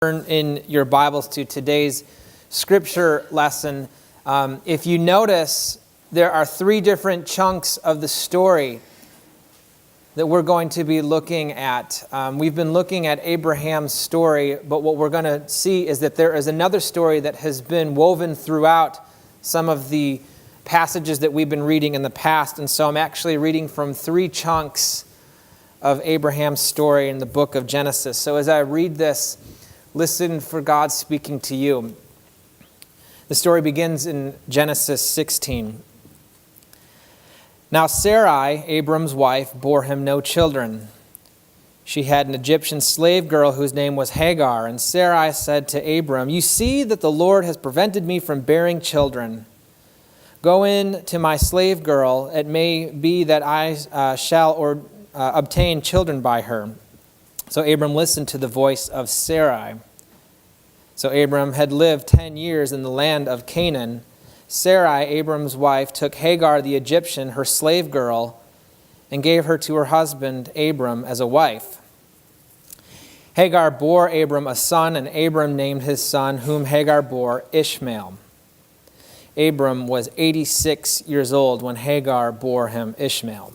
Turn in your Bibles to today's scripture lesson. If you notice, there are three different chunks of the story that we're going to be looking at. We've been looking at Abraham's story, but what we're going to see is that there is another story that has been woven throughout some of the passages that we've been reading in the past. And so I'm actually reading from three chunks of Abraham's story in the book of Genesis. So as I read this, listen for God speaking to you. The story begins in Genesis 16. Now Sarai, Abram's wife, bore him no children. She had an Egyptian slave girl whose name was Hagar, and Sarai said to Abram, "You see that the Lord has prevented me from bearing children. Go in to my slave girl. It may be that I shall obtain children by her." So Abram listened to the voice of Sarai. So Abram had lived 10 years in the land of Canaan. Sarai, Abram's wife, took Hagar the Egyptian, her slave girl, and gave her to her husband Abram as a wife. Hagar bore Abram a son, and Abram named his son, whom Hagar bore, Ishmael. Abram was 86 years old when Hagar bore him Ishmael.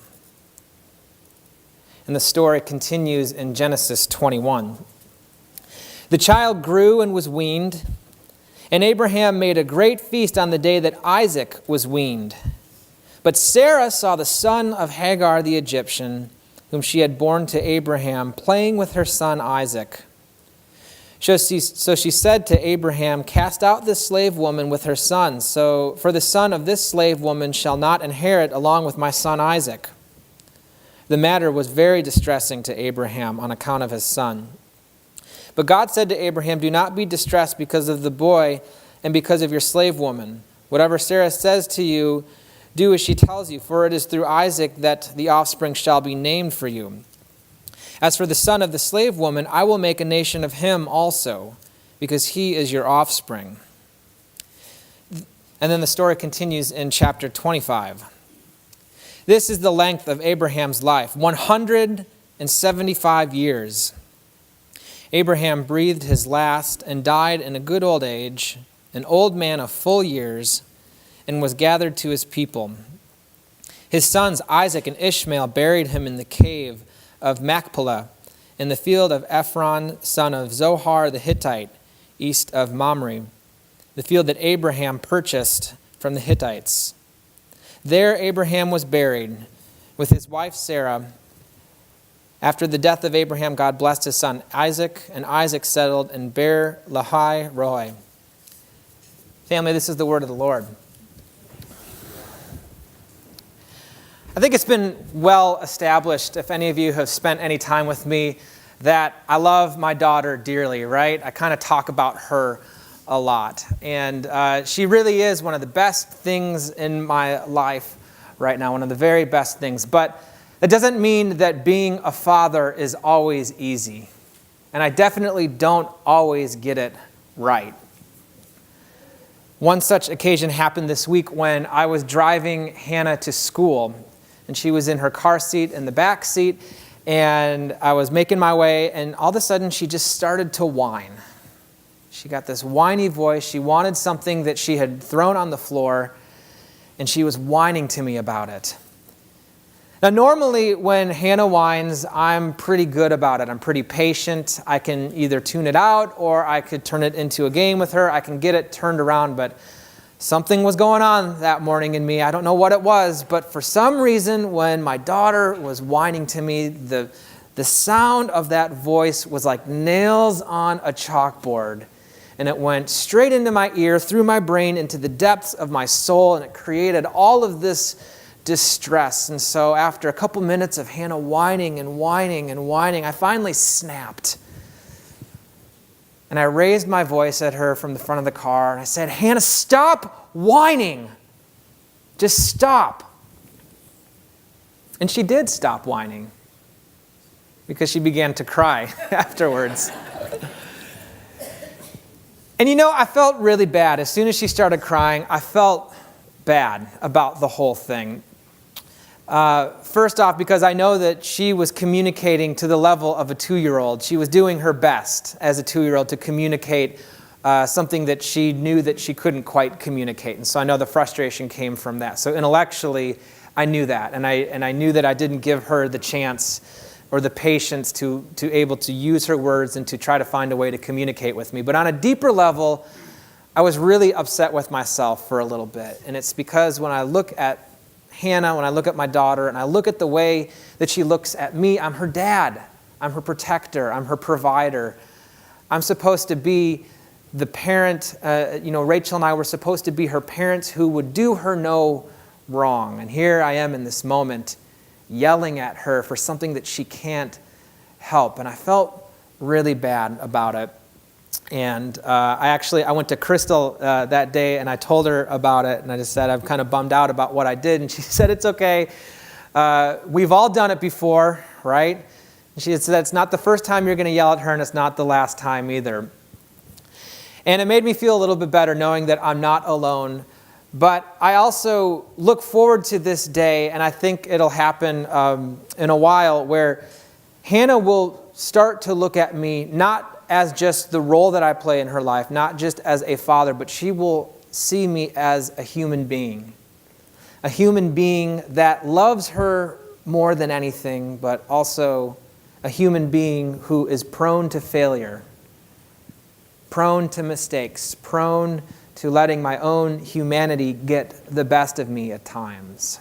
And the story continues in Genesis 21. The child grew and was weaned, and Abraham made a great feast on the day that Isaac was weaned. But Sarah saw the son of Hagar the Egyptian, whom she had borne to Abraham, playing with her son Isaac. So she said to Abraham, "Cast out this slave woman with her son, for the son of this slave woman shall not inherit along with my son Isaac." The matter was very distressing to Abraham on account of his son. But God said to Abraham, "Do not be distressed because of the boy and because of your slave woman. Whatever Sarah says to you, do as she tells you, for it is through Isaac that the offspring shall be named for you. As for the son of the slave woman, I will make a nation of him also, because he is your offspring." And then the story continues in chapter 25. This is the length of Abraham's life, 175 years. Abraham breathed his last and died in a good old age, an old man of full years, and was gathered to his people. His sons Isaac and Ishmael buried him in the cave of Machpelah, in the field of Ephron, son of Zohar the Hittite, east of Mamre, the field that Abraham purchased from the Hittites. There Abraham was buried with his wife Sarah. After the death of Abraham, God blessed his son Isaac, and Isaac settled in Beer Lahai Roi. Family, this is the word of the Lord. I think it's been well established, if any of you have spent any time with me, that I love my daughter dearly, right? I kind of talk about her a lot. And she really is one of the best things in my life right now, one of the very best things. But it doesn't mean that being a father is always easy. And I definitely don't always get it right. One such occasion happened this week when I was driving Hannah to school. And she was in her car seat in the back seat. And I was making my way. And all of a sudden, she just started to whine. She got this whiny voice. She wanted something that she had thrown on the floor. And she was whining to me about it. Now, normally when Hannah whines, I'm pretty good about it. I'm pretty patient. I can either tune it out or I could turn it into a game with her. I can get it turned around, but something was going on that morning in me. I don't know what it was, but for some reason, when my daughter was whining to me, the sound of that voice was like nails on a chalkboard. And it went straight into my ear, through my brain, into the depths of my soul, and it created all of this distress. And so after a couple minutes of Hannah whining and whining and whining, I finally snapped. And I raised my voice at her from the front of the car, and I said, "Hannah, stop whining. Just stop." And she did stop whining, because she began to cry afterwards. And I felt really bad. As soon as she started crying, I felt bad about the whole thing. First off, because I know that she was communicating to the level of a 2-year-old. She was doing her best as a 2-year-old to communicate something that she knew that she couldn't quite communicate. And so I know the frustration came from that. So intellectually, I knew that. And I knew that I didn't give her the chance or the patience to able to use her words and to try to find a way to communicate with me. But on a deeper level, I was really upset with myself for a little bit. And it's because when I look at Hannah, when I look at my daughter, and I look at the way that she looks at me, I'm her dad. I'm her protector. I'm her provider. I'm supposed to be the parent. Rachel and I were supposed to be her parents who would do her no wrong. And here I am in this moment yelling at her for something that she can't help. And I felt really bad about it. And I went to Crystal that day and I told her about it. And I just said, I'm kind of bummed out about what I did. And she said, it's okay. We've all done it before, right? And she said, it's not the first time you're going to yell at her, and it's not the last time either. And it made me feel a little bit better knowing that I'm not alone. But I also look forward to this day, and I think it'll happen in a while, where Hannah will start to look at me not as just the role that I play in her life, not just as a father, but she will see me as a human being that loves her more than anything, but also a human being who is prone to failure, prone to mistakes, prone to letting my own humanity get the best of me at times.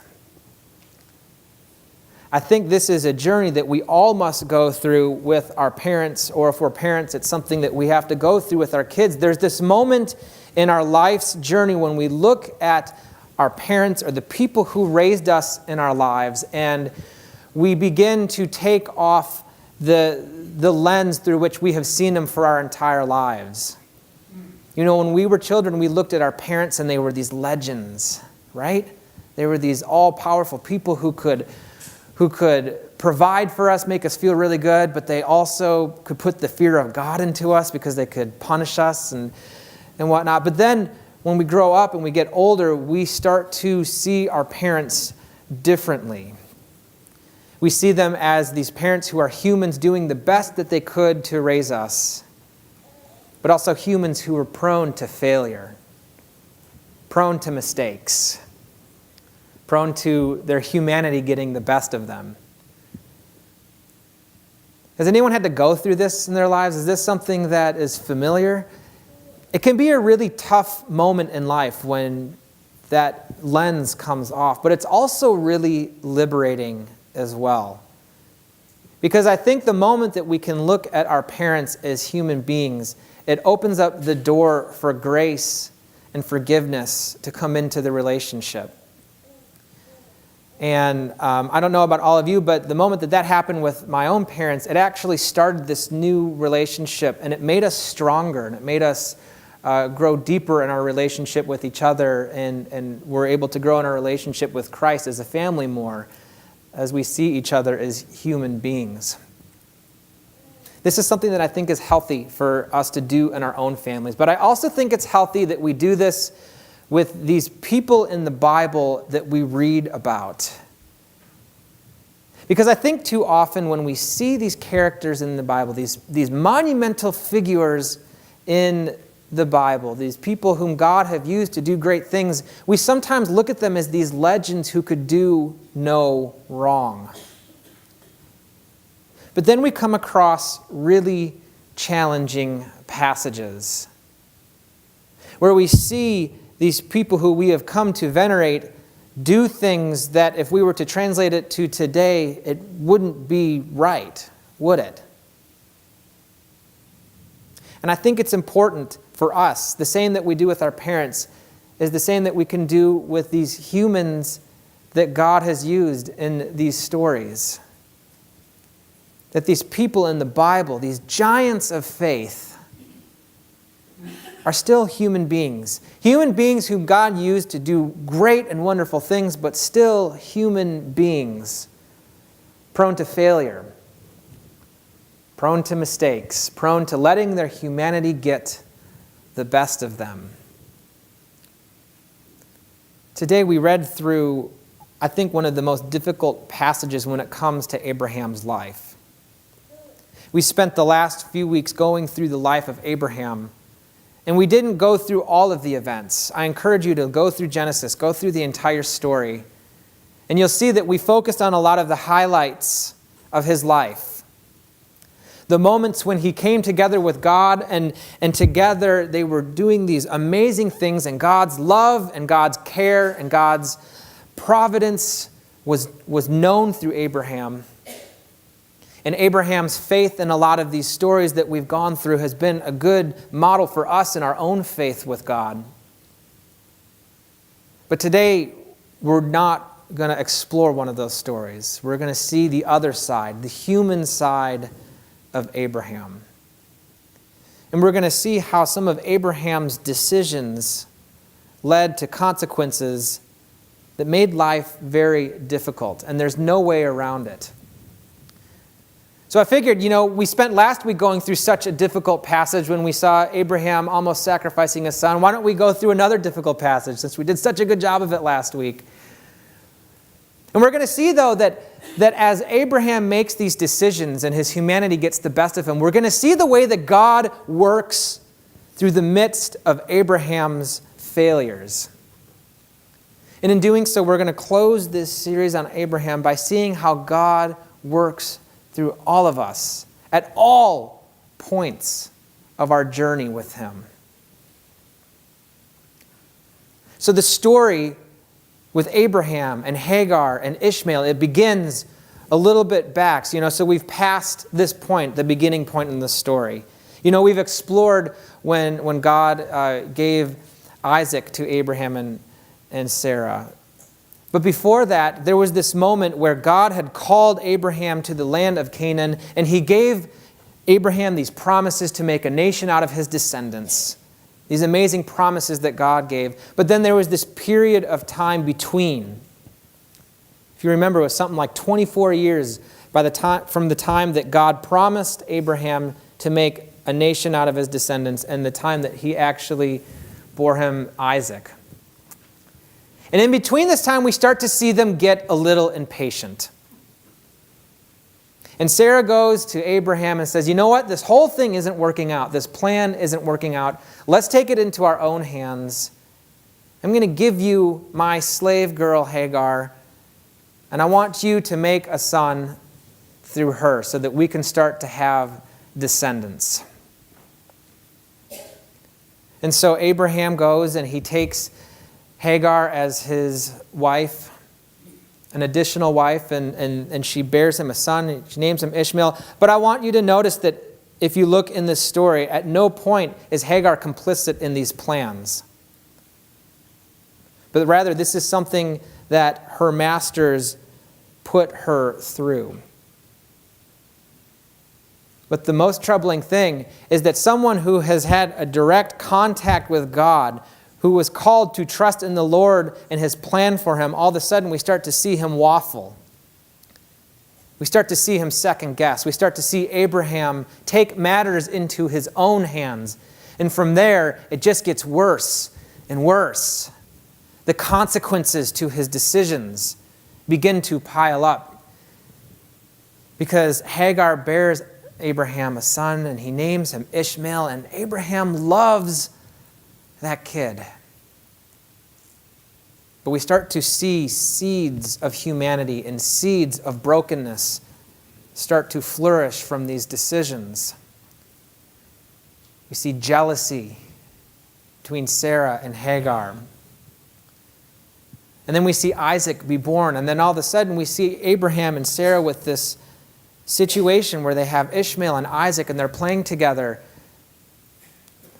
I think this is a journey that we all must go through with our parents, or if we're parents, it's something that we have to go through with our kids. There's this moment in our life's journey when we look at our parents or the people who raised us in our lives, and we begin to take off the lens through which we have seen them for our entire lives. You know, when we were children, we looked at our parents and they were these legends, right? They were these all-powerful people who could provide for us, make us feel really good, but they also could put the fear of God into us because they could punish us and whatnot. But then when we grow up and we get older, we start to see our parents differently. We see them as these parents who are humans doing the best that they could to raise us, but also humans who are prone to failure, prone to mistakes, prone to their humanity getting the best of them. Has anyone had to go through this in their lives? Is this something that is familiar? It can be a really tough moment in life when that lens comes off, but it's also really liberating as well. Because I think the moment that we can look at our parents as human beings, it opens up the door for grace and forgiveness to come into the relationship. And I don't know about all of you, but the moment that happened with my own parents, it actually started this new relationship, and it made us stronger, and it made us grow deeper in our relationship with each other, and we're able to grow in our relationship with Christ as a family more, as we see each other as human beings. This is something that I think is healthy for us to do in our own families, but I also think it's healthy that we do this with these people in the Bible that we read about. Because I think too often when we see these characters in the Bible, these monumental figures in the Bible, these people whom God have used to do great things, we sometimes look at them as these legends who could do no wrong. But then we come across really challenging passages where we see these people who we have come to venerate do things that if we were to translate it to today, it wouldn't be right, would it? And I think it's important for us, the same that we do with our parents, is the same that we can do with these humans that God has used in these stories. That these people in the Bible, these giants of faith, are still human beings. Human beings whom God used to do great and wonderful things, but still human beings, prone to failure, prone to mistakes, prone to letting their humanity get the best of them. Today we read through I think, one of the most difficult passages when it comes to Abraham's life. We spent the last few weeks going through the life of Abraham, and we didn't go through all of the events. I encourage you to go through Genesis, go through the entire story, and you'll see that we focused on a lot of the highlights of his life. The moments when he came together with God, and together they were doing these amazing things, and God's love and God's care and God's providence was known through Abraham. And Abraham's faith in a lot of these stories that we've gone through has been a good model for us in our own faith with God. But today, we're not going to explore one of those stories. We're going to see the other side, the human side of Abraham. And we're going to see how some of Abraham's decisions led to consequences that made life very difficult, and there's no way around it. So I figured, we spent last week going through such a difficult passage when we saw Abraham almost sacrificing his son. Why don't we go through another difficult passage since we did such a good job of it last week? And we're going to see, though, that as Abraham makes these decisions and his humanity gets the best of him, we're going to see the way that God works through the midst of Abraham's failures. And in doing so, we're going to close this series on Abraham by seeing how God works through all of us at all points of our journey with him. So the story with Abraham and Hagar and Ishmael, it begins a little bit back. So we've passed this point, the beginning point in the story. We've explored when God gave Isaac to Abraham and Sarah. But before that, there was this moment where God had called Abraham to the land of Canaan, and he gave Abraham these promises to make a nation out of his descendants. These amazing promises that God gave. But then there was this period of time between. If you remember, it was something like 24 years from the time that God promised Abraham to make a nation out of his descendants and the time that he actually bore him Isaac. And in between this time, we start to see them get a little impatient. And Sarah goes to Abraham and says, you know what? This whole thing isn't working out. This plan isn't working out. Let's take it into our own hands. I'm going to give you my slave girl, Hagar, and I want you to make a son through her so that we can start to have descendants. And so Abraham goes and he takes Hagar as his wife, an additional wife, and she bears him a son. She names him Ishmael. But I want you to notice that if you look in this story, at no point is Hagar complicit in these plans. But rather, this is something that her masters put her through. But the most troubling thing is that someone who has had a direct contact with God, who was called to trust in the Lord and his plan for him, all of a sudden we start to see him waffle. We start to see him second guess. We start to see Abraham take matters into his own hands. And from there, it just gets worse and worse. The consequences to his decisions begin to pile up. Because Hagar bears Abraham a son, and he names him Ishmael, and Abraham loves that kid. But we start to see seeds of humanity and seeds of brokenness start to flourish from these decisions. We see jealousy between Sarah and Hagar. And then we see Isaac be born. And then all of a sudden we see Abraham and Sarah with this situation where they have Ishmael and Isaac and they're playing together.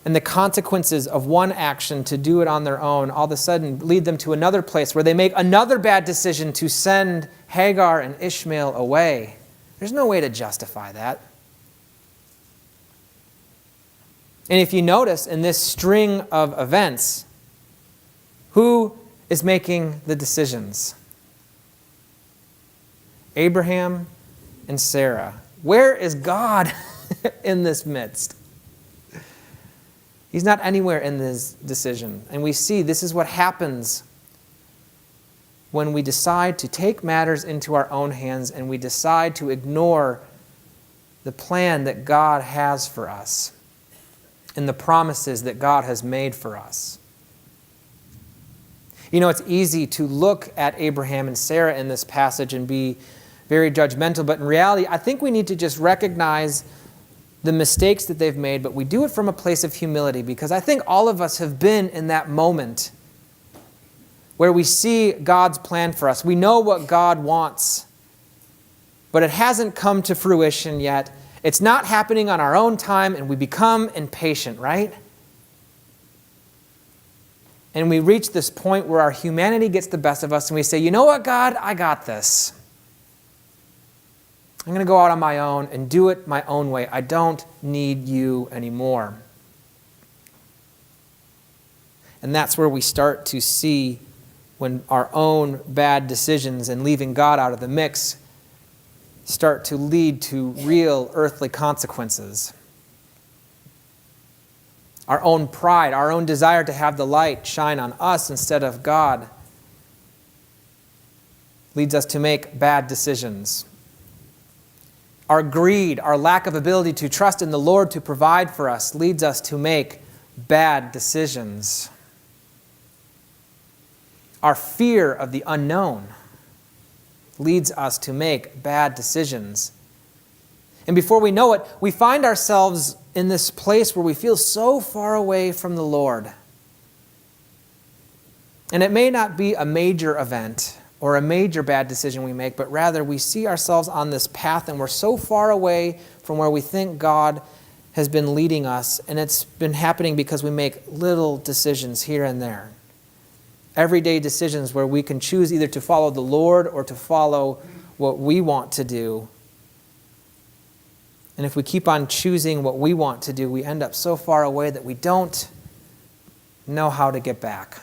And the consequences of one action to do it on their own all of a sudden lead them to another place where they make another bad decision to send Hagar and Ishmael away. There's no way to justify that. And if you notice in this string of events, who is making the decisions? Abraham and Sarah. Where is God in this midst? He's not anywhere in this decision. And we see this is what happens when we decide to take matters into our own hands and we decide to ignore the plan that God has for us and the promises that God has made for us. You know, it's easy to look at Abraham and Sarah in this passage and be very judgmental, but in reality, I think we need to just recognize the mistakes that they've made, but we do it from a place of humility, because I think all of us have been in that moment where we see God's plan for us. We know what God wants, but it hasn't come to fruition yet. It's not happening on our own time, and we become impatient, right? And we reach this point where our humanity gets the best of us, and we say, you know what, God, I got this. I'm going to go out on my own and do it my own way. I don't need you anymore. And that's where we start to see when our own bad decisions and leaving God out of the mix start to lead to real earthly consequences. Our own pride, our own desire to have the light shine on us instead of God leads us to make bad decisions. Our greed, our lack of ability to trust in the Lord to provide for us leads us to make bad decisions. Our fear of the unknown leads us to make bad decisions. And before we know it, we find ourselves in this place where we feel so far away from the Lord. And it may not be a major event or a major bad decision we make, but rather we see ourselves on this path and we're so far away from where we think God has been leading us, and it's been happening because we make little decisions here and there. Everyday decisions where we can choose either to follow the Lord or to follow what we want to do. And if we keep on choosing what we want to do, we end up so far away that we don't know how to get back.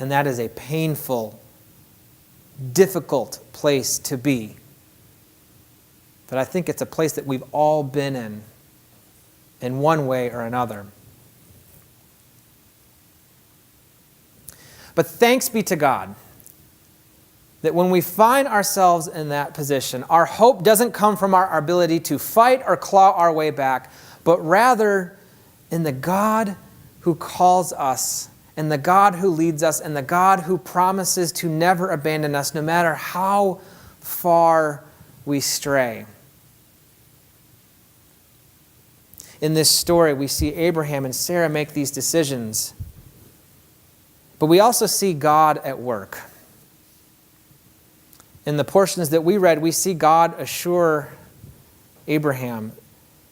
And that is a painful, difficult place to be. But I think it's a place that we've all been in one way or another. But thanks be to God that when we find ourselves in that position, our hope doesn't come from our ability to fight or claw our way back, but rather in the God who calls us, and the God who leads us, and the God who promises to never abandon us no matter how far we stray. In this story, we see Abraham and Sarah make these decisions. But we also see God at work. In the portions that we read, we see God assure Abraham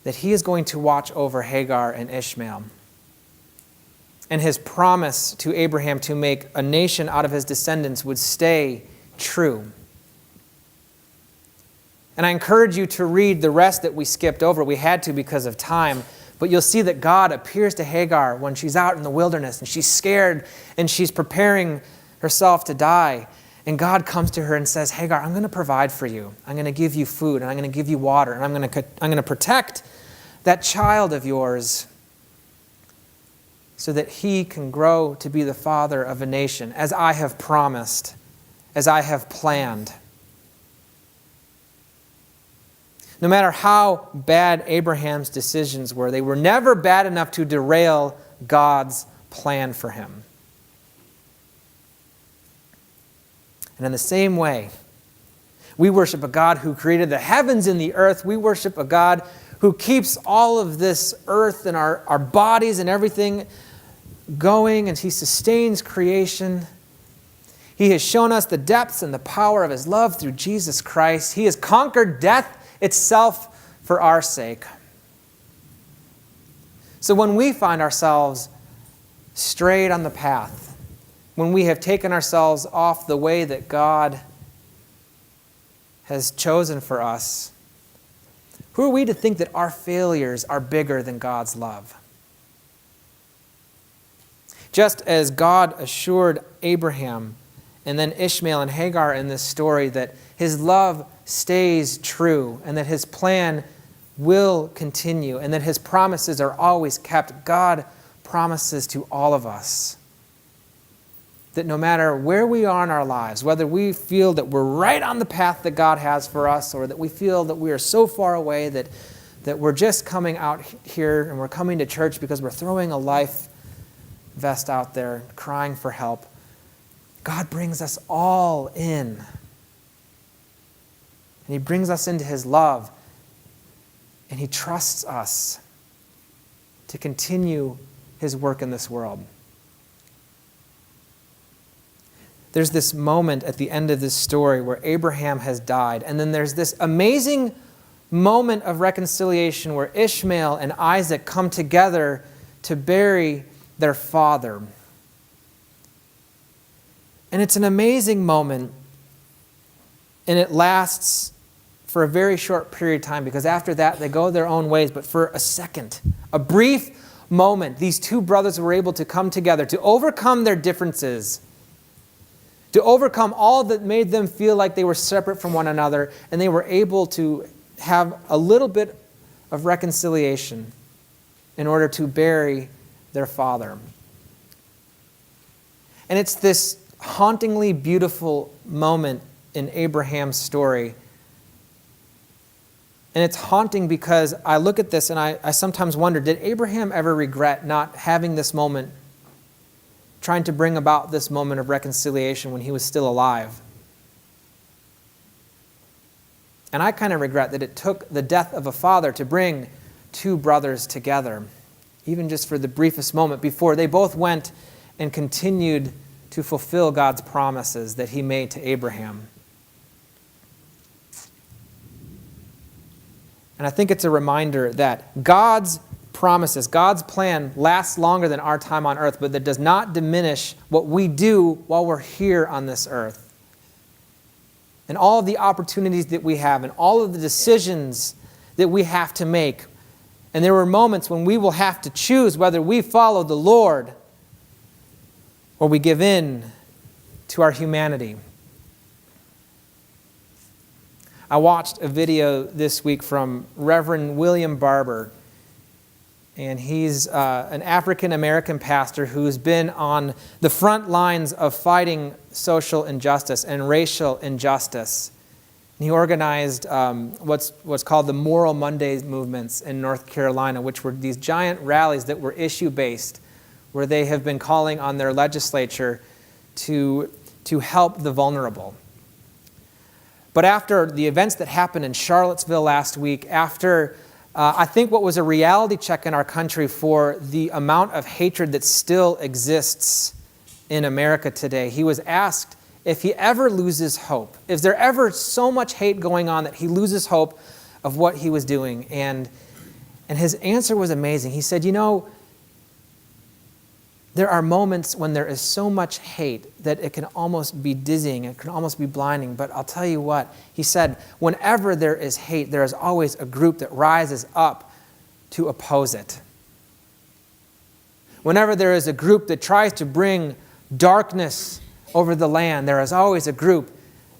that he is going to watch over Hagar and Ishmael. And his promise to Abraham to make a nation out of his descendants would stay true. And I encourage you to read the rest that we skipped over. We had to because of time. But you'll see that God appears to Hagar when she's out in the wilderness and she's scared and she's preparing herself to die. And God comes to her and says, Hagar, I'm going to provide for you. I'm going to give you food and I'm going to give you water and I'm going to protect that child of yours so that he can grow to be the father of a nation, as I have promised, as I have planned. No matter how bad Abraham's decisions were, they were never bad enough to derail God's plan for him. And in the same way, we worship a God who created the heavens and the earth. We worship a God who keeps all of this earth and our bodies and everything going, and he sustains creation. He has shown us the depths and the power of his love through Jesus Christ. He has conquered death itself for our sake. So when we find ourselves strayed on the path, when we have taken ourselves off the way that God has chosen for us, who are we to think that our failures are bigger than God's love? Just as God assured Abraham and then Ishmael and Hagar in this story that his love stays true and that his plan will continue and that his promises are always kept, God promises to all of us that no matter where we are in our lives, whether we feel that we're right on the path that God has for us, or that we feel that we are so far away that we're just coming out here and we're coming to church because we're throwing a life vest out there, crying for help, God brings us all in. And He brings us into His love. And He trusts us to continue His work in this world. There's this moment at the end of this story where Abraham has died. And then there's this amazing moment of reconciliation where Ishmael and Isaac come together to bury their father. And it's an amazing moment. And it lasts for a very short period of time, because after that they go their own ways. But for a second, a brief moment, these two brothers were able to come together to overcome their differences, to overcome all that made them feel like they were separate from one another, and they were able to have a little bit of reconciliation in order to bury their father. And it's this hauntingly beautiful moment in Abraham's story. And it's haunting because I look at this and I sometimes wonder, did Abraham ever regret not having this moment, trying to bring about this moment of reconciliation when he was still alive? And I kind of regret that it took the death of a father to bring two brothers together, even just for the briefest moment before they both went and continued to fulfill God's promises that He made to Abraham. And I think it's a reminder that God's promises, God's plan lasts longer than our time on earth, but that does not diminish what we do while we're here on this earth. And all of the opportunities that we have and all of the decisions that we have to make. And there were moments when we will have to choose whether we follow the Lord or we give in to our humanity. I watched a video this week from Reverend William Barber, and he's an African-American pastor who's been on the front lines of fighting social injustice and racial injustice. And he organized what's called the Moral Mondays movements in North Carolina, which were these giant rallies that were issue-based, where they have been calling on their legislature to help the vulnerable. But after the events that happened in Charlottesville last week, after I think what was a reality check in our country for the amount of hatred that still exists in America today, he was asked if he ever loses hope. Is there ever so much hate going on that he loses hope of what he was doing? And his answer was amazing. He said, there are moments when there is so much hate that it can almost be dizzying, it can almost be blinding. But I'll tell you what, he said, whenever there is hate, there is always a group that rises up to oppose it. Whenever there is a group that tries to bring darkness over the land, there is always a group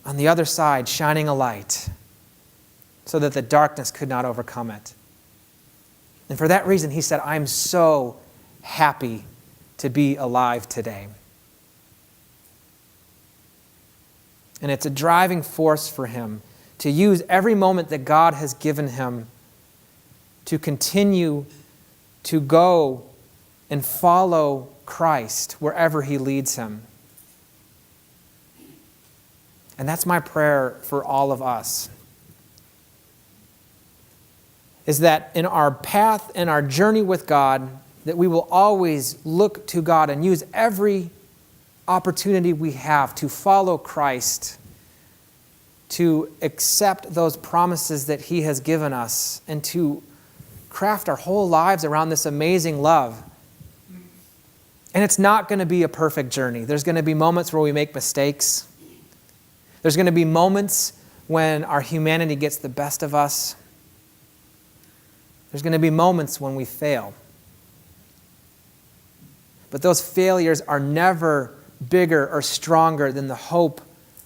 on the other side shining a light so that the darkness could not overcome it. And for that reason, he said, I'm so happy to be alive today. And it's a driving force for him to use every moment that God has given him to continue to go and follow Christ wherever He leads him. And that's my prayer for all of us, is that in our path and our journey with God, that we will always look to God and use every opportunity we have to follow Christ, to accept those promises that He has given us, and to craft our whole lives around this amazing love. And it's not going to be a perfect journey. There's going to be moments where we make mistakes. There's going to be moments when our humanity gets the best of us. There's going to be moments when we fail. But those failures are never bigger or stronger than the hope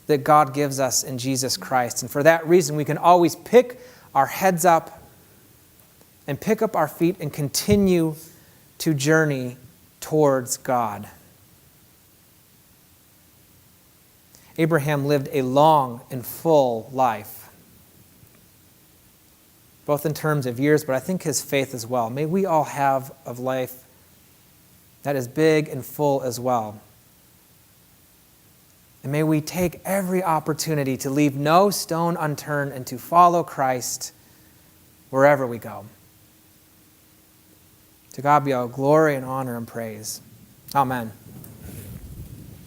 that God gives us in Jesus Christ. And for that reason, we can always pick our heads up and pick up our feet and continue to journey towards God. Abraham lived a long and full life, both in terms of years, but I think his faith as well. May we all have a life that is big and full as well. And may we take every opportunity to leave no stone unturned and to follow Christ wherever we go. To God be all glory and honor and praise. Amen.